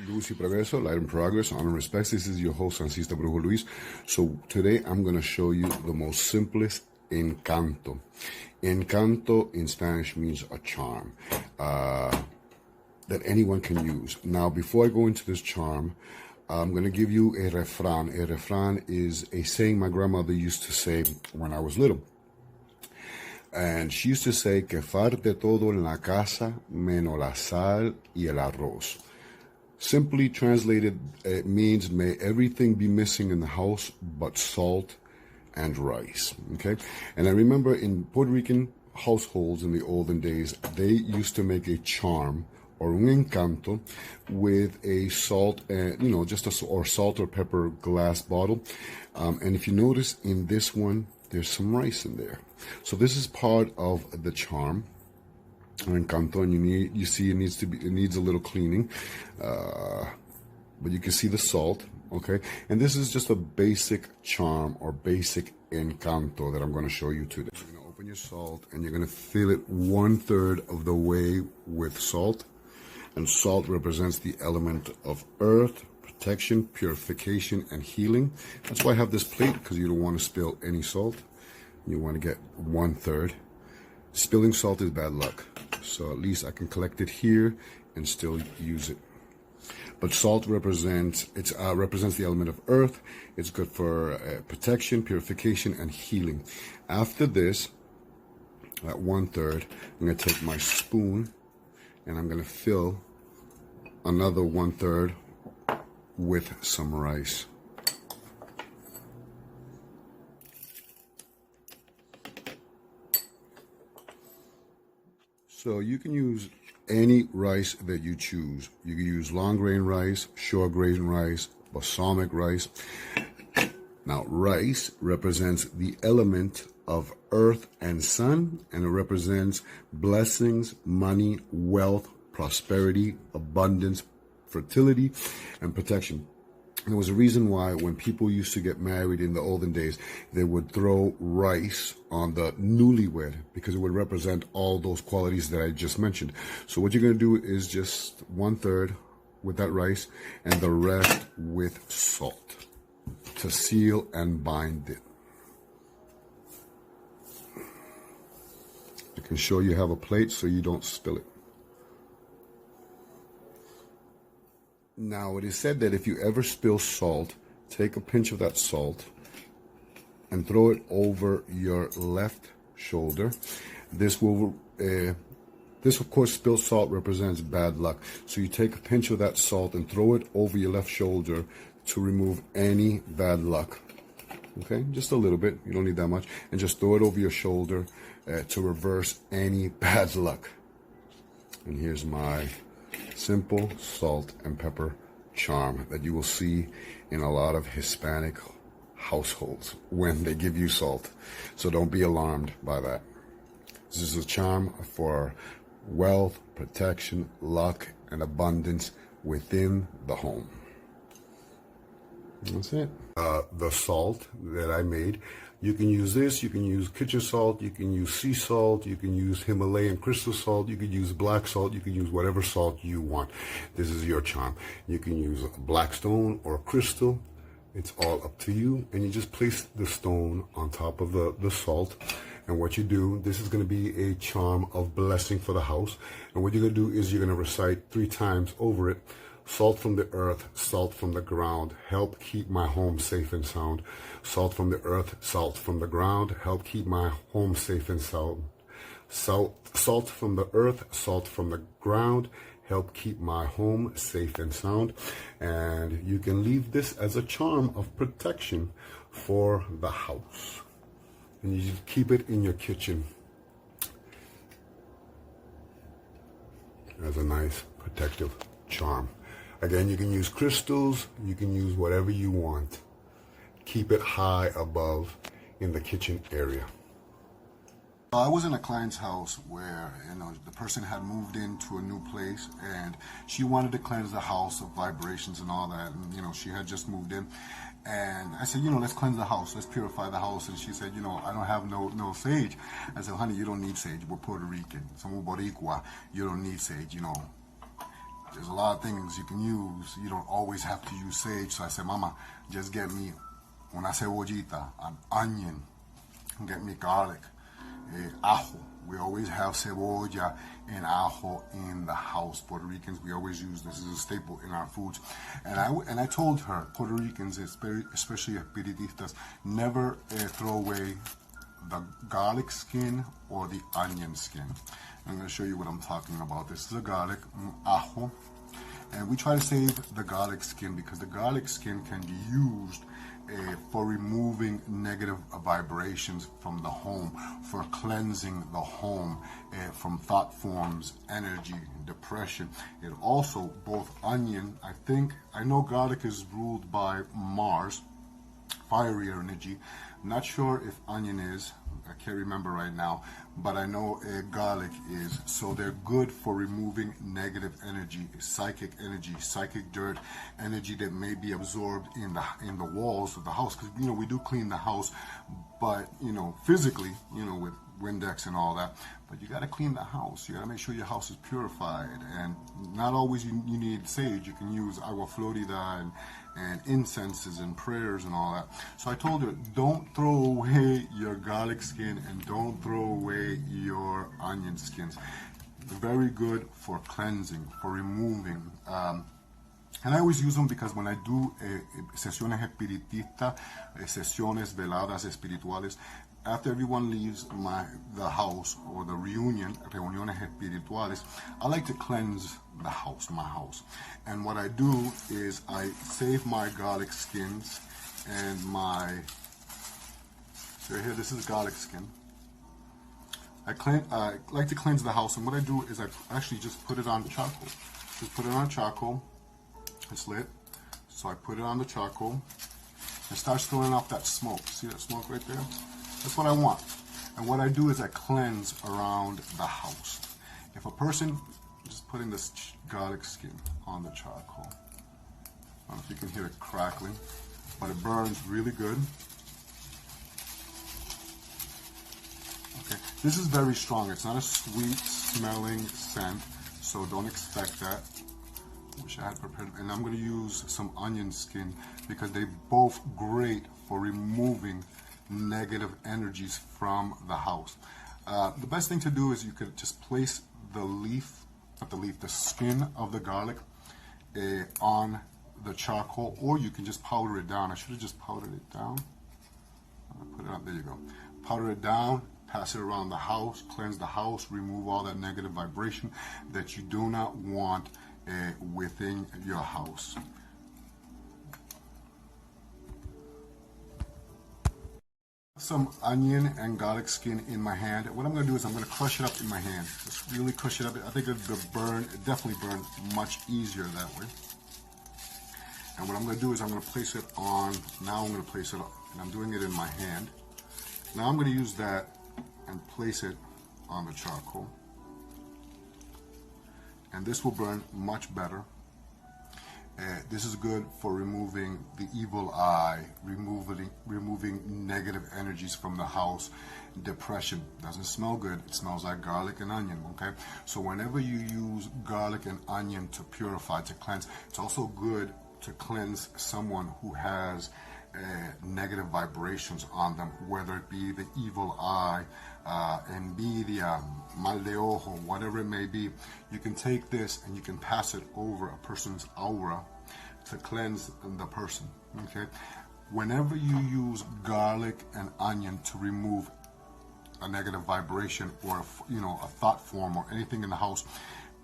Luz y Progreso, Light and Progress, Honor and Respects. This is your host, Ancista Brujo Luis. So today I'm going to show you the most simplest encanto. Encanto in Spanish means a charm that anyone can use. Now, before I go into this charm, I'm going to give you a refrán. A refrán is a saying my grandmother used to say when I was little. And she used to say que falte todo en la casa menos la sal y el arroz. Simply translated, it means may everything be missing in the house but salt and rice. Okay? And I remember in Puerto Rican households in the olden days, they used to make a charm or un encanto with a salt and or salt or pepper glass bottle. And if you notice in this one, there's some rice in there. So this is part of the charm. Encanto, and you see it needs a little cleaning, but you can see the salt. Okay, and this is just a basic charm or basic encanto that I'm going to show you today. So you're going to open your salt and you're going to fill it 1/3 of the way with salt, and salt represents the element of earth, protection, purification, and healing. That's why I have this plate, because you don't want to spill any salt. You want to get 1/3. Spilling salt is bad luck, so at least I can collect it here and still use it. But salt represents the element of earth. It's good for protection, purification, and healing. After this, at 1/3, I'm going to take my spoon and I'm going to fill another 1/3 with some rice. So you can use any rice that you choose. You can use long grain rice, short grain rice, balsamic rice. Now, rice represents the element of earth and sun, and it represents blessings, money, wealth, prosperity, abundance, fertility, and protection. There was a reason why when people used to get married in the olden days, they would throw rice on the newlywed because it would represent all those qualities that I just mentioned. So what you're going to do is just 1/3 with that rice and the rest with salt to seal and bind it. I can show you have a plate so you don't spill it. Now, it is said that if you ever spill salt, take a pinch of that salt and throw it over your left shoulder. This of course, spilled salt represents bad luck. So you take a pinch of that salt and throw it over your left shoulder to remove any bad luck. Okay, just a little bit. You don't need that much. And just throw it over your shoulder to reverse any bad luck. And here's my simple salt and pepper charm that you will see in a lot of Hispanic households when they give you salt. So don't be alarmed by that. This is a charm for wealth, protection, luck, and abundance within the home. That's it. The salt that I made, you can use this, you can use kitchen salt, you can use sea salt, you can use Himalayan crystal salt, you can use black salt, you can use whatever salt you want. This is your charm. You can use black stone or crystal. It's all up to you. And you just place the stone on top of the salt. And what you do, this is going to be a charm of blessing for the house. And what you're going to do is you're going to recite 3 times over it. Salt from the earth, salt from the ground, help keep my home safe and sound. Salt from the earth, salt from the ground, help keep my home safe and sound. Salt from the earth, salt from the ground, help keep my home safe and sound. And you can leave this as a charm of protection for the house. And you just keep it in your kitchen as a nice protective charm. Again, you can use crystals, you can use whatever you want. Keep it high above in the kitchen area. I was in a client's house where, the person had moved into a new place and she wanted to cleanse the house of vibrations and all that. And, she had just moved in. And I said, let's cleanse the house. Let's purify the house. And she said, I don't have no sage. I said, honey, you don't need sage. We're Puerto Rican. Somos Boricua. You don't need sage, there's a lot of things you can use. You don't always have to use sage. So I said, Mama, just get me una cebollita, an onion, get me garlic, ajo. We always have cebolla and ajo in the house. Puerto Ricans, we always use this as a staple in our foods. And I told her, Puerto Ricans, especially espiritistas, never throw away the garlic skin or the onion skin. I'm going to show you what I'm talking about. This is a garlic, ajo. And we try to save the garlic skin because the garlic skin can be used for removing negative vibrations from the home, for cleansing the home from thought forms, energy, depression. It also, both onion, I know garlic is ruled by Mars, fiery energy. I'm not sure if onion is, I can't remember right now, but I know garlic is. So they're good for removing negative energy, psychic dirt, energy that may be absorbed in the walls of the house. Because we do clean the house, but physically, with Windex and all that. But you got to clean the house. You got to make sure your house is purified. And not always you need sage. You can use agua florida and incenses and prayers and all that. So I told her, don't throw away your garlic skin and don't throw away your onion skins. Very good for cleansing, for removing. And I always use them because when I do sesiones espiritistas, sesiones veladas espirituales, after everyone leaves the house or the reuniones espirituales, I like to cleanse the house, my house. And what I do is I save my garlic skins and so here, this is garlic skin. I like to cleanse the house, and what I do is I actually just put it on charcoal. Just put it on charcoal. It's lit. So I put it on the charcoal. It starts throwing off that smoke. See that smoke right there? That's what I want. And what I do is I cleanse around the house. If a person, just putting this garlic skin on the charcoal. I don't know if you can hear it crackling, but it burns really good. Okay, this is very strong. It's not a sweet smelling scent, so don't expect that. Wish I had prepared. And I'm going to use some onion skin because they're both great for removing negative energies from the house. The best thing to do is you could just place the skin of the garlic on the charcoal, or you can just powder it down. I should have just powdered it down. Put it on, there you go. Powder it down, pass it around the house, cleanse the house, remove all that negative vibration that you do not want within your house. Some onion and garlic skin in my hand. What I'm going to do is I'm going to crush it up in my hand. Just really crush it up. I think it definitely burn much easier that way. And what I'm going to do is I'm going to place it on, now I'm going to place it, and I'm doing it in my hand. Now I'm going to use that and place it on the charcoal. And this will burn much better. This is good for removing the evil eye, removing negative energies from the house. Depression doesn't smell good. It smells like garlic and onion, okay? So whenever you use garlic and onion to purify, to cleanse, it's also good to cleanse someone who has negative vibrations on them, whether it be the evil eye, envidia, mal de ojo, whatever it may be. You can take this and you can pass it over a person's aura to cleanse the person, okay? Whenever you use garlic and onion to remove a negative vibration or a thought form or anything in the house,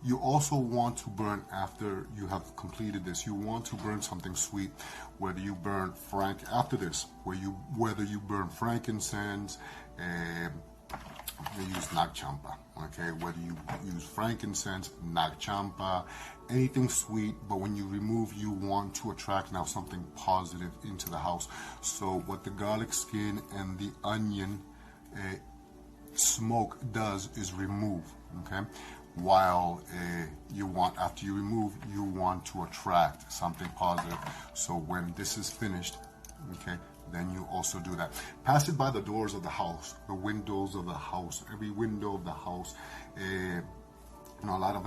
you also want to burn, after you have completed this, you want to burn something sweet, whether you burn after this, whether you burn frankincense, you use nag champa, okay? Whether you use frankincense, nag champa, anything sweet, but when you remove, you want to attract now something positive into the house. So what the garlic skin and the onion smoke does is remove, okay? While after you remove, you want to attract something positive. So when this is finished, okay, then you also do that. Pass it by the doors of the house, the windows of the house, every window of the house. You know, a lot of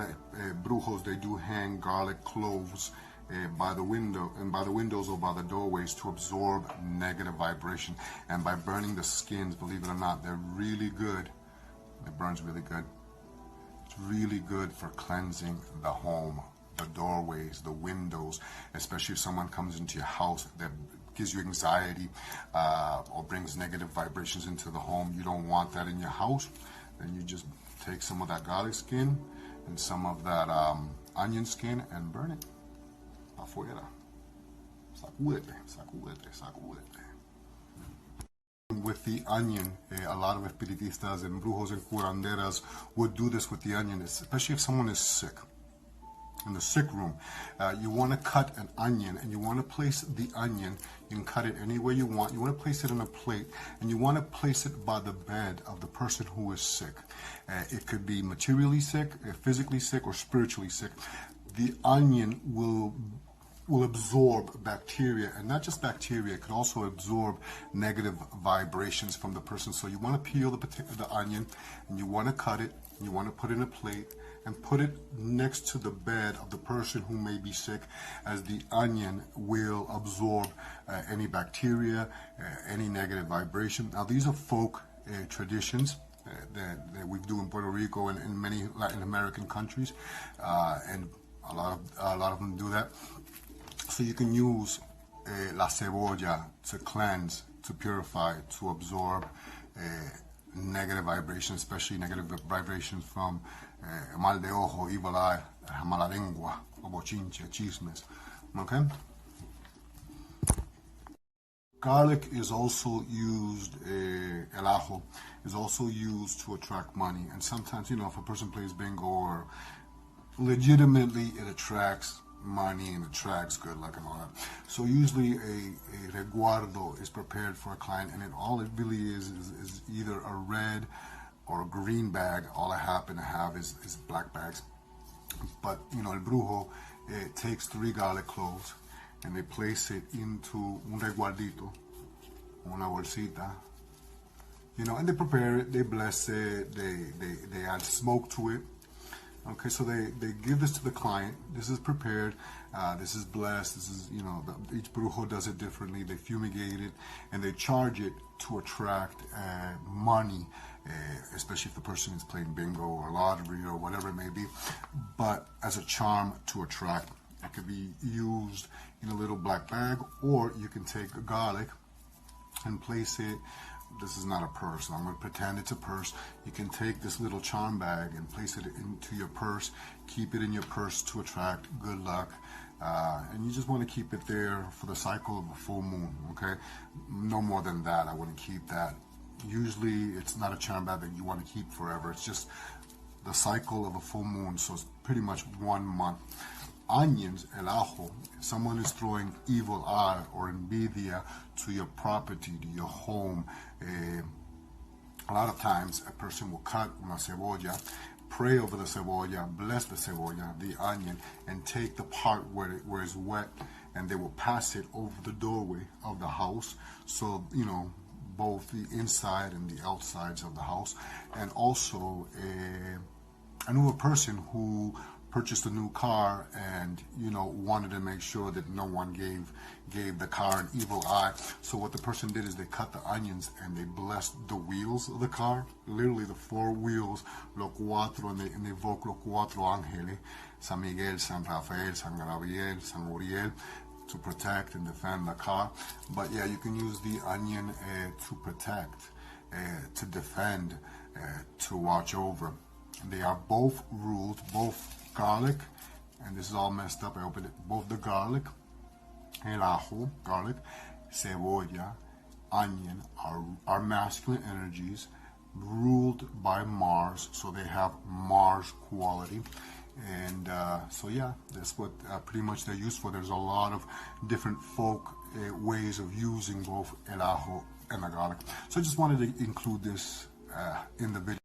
brujos, they do hang garlic cloves by the window, and by the windows or by the doorways, to absorb negative vibration. And by burning the skins, believe it or not, they're really good. It burns really good. It's really good for cleansing the home, the doorways, the windows, especially if someone comes into your house that gives you anxiety or brings negative vibrations into the home. You don't want that in your house. Then you just take some of that garlic skin and some of that onion skin and burn it. Afuera. Sacúdete, sacúdete, sacúdete. With the onion, a lot of espiritistas and brujos and curanderas would do this with the onion, especially if someone is sick. In the sick room, you want to cut an onion, and you want to place the onion. You can cut it any way you want. You want to place it on a plate, and you want to place it by the bed of the person who is sick. It could be materially sick, physically sick, or spiritually sick. The onion will absorb bacteria, and not just bacteria, it could also absorb negative vibrations from the person. So you want to peel the onion, and you want to cut it, and you want to put it in a plate and put it next to the bed of the person who may be sick, as the onion will absorb any bacteria, any negative vibration. Now, these are folk traditions that we do in Puerto Rico and in many Latin American countries, and a lot of them do that. So you can use la cebolla to cleanse, to purify, to absorb negative vibrations, especially negative vibrations from mal de ojo, evil eye, mala lengua, o bochinche, chismes. Okay? Garlic is also used, el ajo is also used to attract money. And sometimes, you know, if a person plays bingo, or legitimately it attracts money and attracts good luck and all that. So usually a resguardo is prepared for a client, and all it really is either a red or a green bag. All I happen to have is black bags. But, you know, el brujo takes 3 garlic cloves, and they place it into un resguardito, una bolsita, you know, and they prepare it, they bless it, they add smoke to it. Okay, so they give this to the client. This is prepared. This is blessed. This is, you know, each brujo does it differently. They fumigate it, and they charge it to attract money, especially if the person is playing bingo or lottery or whatever it may be. But as a charm to attract, it could be used in a little black bag, or you can take a garlic and place it. This is not a purse. I'm going to pretend it's a purse. You can take this little charm bag and place it into your purse. Keep it in your purse to attract good luck. And you just want to keep it there for the cycle of a full moon, okay? No more than that. I wouldn't keep that. Usually it's not a charm bag that you want to keep forever. It's just the cycle of a full moon, so it's pretty much 1 month. Onions, el ajo, if someone is throwing evil eye or envidia to your property, to your home, a lot of times a person will cut una cebolla, pray over the cebolla, bless the cebolla, the onion, and take the part where it's wet, and they will pass it over the doorway of the house. So, you know, both the inside and the outsides of the house. And also, I knew a person who purchased a new car, and, you know, wanted to make sure that no one gave the car an evil eye. So what the person did is they cut the onions and they blessed the wheels of the car, literally the 4 wheels, los cuatro, and they invoke los 4 ángeles, San Miguel, San Rafael, San Gabriel, San Uriel, to protect and defend the car. But yeah, you can use the onion to protect, to defend, to watch over. They are both ruled, both garlic, and this is all messed up, I opened it, both the garlic, el ajo, garlic, cebolla, onion are masculine energies ruled by Mars, so they have Mars quality. And so yeah, that's what pretty much they're used for. There's a lot of different folk ways of using both el ajo and the garlic. So I just wanted to include this in the video.